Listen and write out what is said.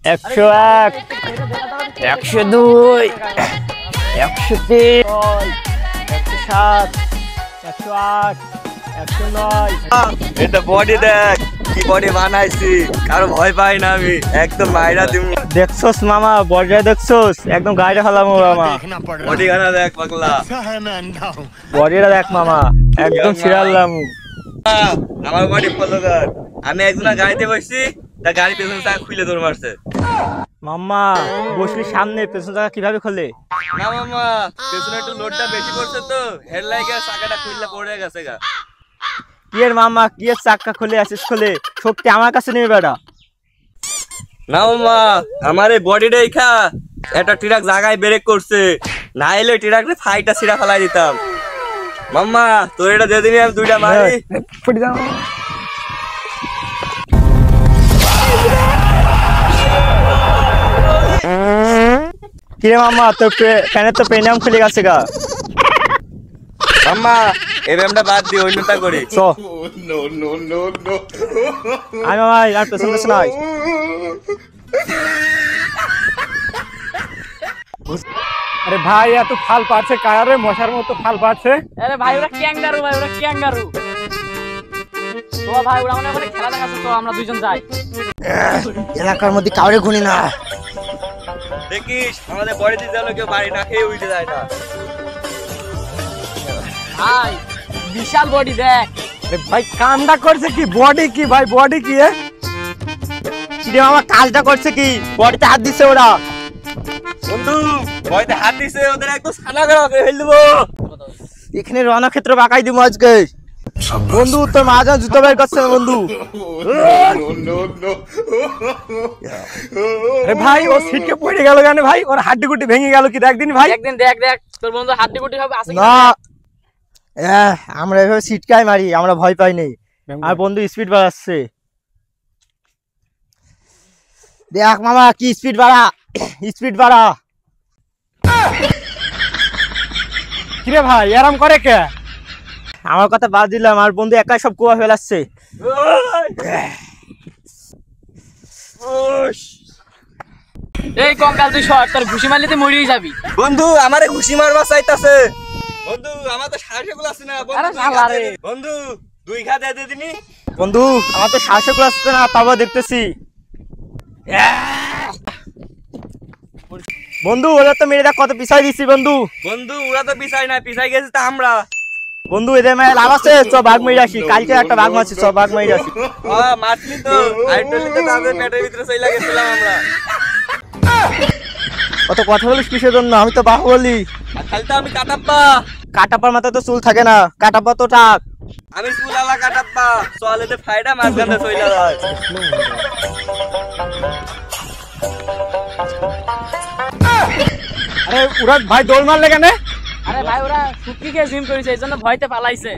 101, 102, 103, 107, 108, 109। এটা বডি দেখ, কি বডি বানাইছি, কারো ভয় পাই না আমি, একদম মাইরা দিম। দেখছস মামা, বডিটা দেখছস, একদম গাড়ি ফেলাম মামা। বডি গানা দেখ পাগলা, বডিটা দেখ মামা, একদম ছিড়ালাম। আমার বডি ফলো কর। আমি একজনের গাড়িতে বসছি, তা গাড়ি পেছন চাকা খুলে দৌড় মারছে। মাম্মা বসলি সামনে, পেছন চাকা কিভাবে খোলে? না মামা, পেছনে একটু লোডটা বেশি পড়ছে তো, হেডলাইটের চাকাটা খুলে পড়ে গেছে গা। কি এর মামা, কি এর চাকা খুলে আসিস খোলে, শক্তি আমার কাছে নেই বেটা। না মামা, আমার এই বডিটাই খা একটা ট্রাক জায়গায় ব্রেক করছে, না এলে ট্রাকটা ফাইটা ছিঁড়া ফেলাই দিতাম। মাম্মা তোর এটা দিয়ে দিবি, আমি দুইটা মারি। কিরে মামা, তোর ফ্যানের তো পেনাম খুলে গেছে গা। মাম্মা এই ব্যায়ামটা বাদ দিয়ে অন্যটা করি। চ আয় মামা, আর পেছন পেছন আয়। আরে ভাই এত ফাল পাচ্ছে কারে, মশার মতো ফাল পাচ্ছে। আরে ভাই ওরা ক্যাঙ্গারু, ভাই ওরা ক্যাঙ্গারু। তো ভাই ওরা মনে করে খেলা দেখাচ্ছে, তো আমরা দুইজন যাই। এলাকার মধ্যে কাউরে গুনি না। দেখিস আমাদের বডিতে যেন কেউ বাড়ি না খেয়ে উঠে যায় না। ভাই বিশাল বডি দেখ। আরে ভাই কামটা করছে কি, বডি কি ভাই, বডি কি? কিরে মামা, কাজটা করছে কি? বডিতে হাত দিচ্ছে ওরা। বন্ধু বডিতে হাত দিছে, ওদের একদম ছানা করা করে ফেল দেবো। এখানে রণক্ষেত্র বাঁকাই দিব আজকে। বন্ধু তোর মা যা জুতো বের করছে না বন্ধু। আরে ভাই ও সিটকে পড়ে গেল কেন ভাই, ওর হাড্ডি গুটি ভেঙে গেল কি একদিন ভাই? একদিন দেখ দেখ তোর বন্ধু হাড্ডি গুটি হবে আছে না আমরা এভাবে সিটকাই মারি, আমরা ভয় পাই নেই। আর বন্ধু স্পিড বাড়াচ্ছে, দেখ মামা কি স্পিড বাড়া, স্পিড বাড়া। কিরে ভাই এরম করে কে? আমার কথা বাদ দিলাম, আর বন্ধু একাই সব কুয়া ফেলাচ্ছে। এই কঙ্কাল তুই শর্ট, তোর ঘুষি মারলে তুই মরেই যাবি। বন্ধু আমারে ঘুষি মারবা চাইতাছে। বন্ধু আমার তো সাহসগুলো আছে না। আরে শালা রে। বন্ধু দুই ঘা দিয়ে দে দিনি। বন্ধু আমার তো শ্বাসে আসছে না, তারপর দেখতেছি। বন্ধু ওরা তো মেরে দেখ কত পিছাই দিচ্ছি বন্ধু। বন্ধু ওরা তো পিছাই না, পিছাই গেছে তা আমরা। বন্ধু এদের মেয়ে লাভ আছে, চ বাঘ মেরে আসি, কালকে একটা বাঘ মারছি, চ বাঘ মেরে আসি। মারলি তো আইটলিতে তাদের পেটের ভিতরে চলে গেছিলাম আমরা। কত কথা বলিস কিসের জন্য, আমি তো বাহুবলি। আর খালি তো আমি কাটাপ্পা। কাটাপার মাথায় তো চুল থাকে না, কাটাপা তো টাক। আমি চুলালা কাটাপ্পা, চলেতে ফাইডা মাঝখানে চলে যায়। আরে ওরা ভাই দৌড় মারলে কেন? আরে ভাই ওরা শুটকিকে জিম করেছে, এই জন্য ভয়তে পালাইছে।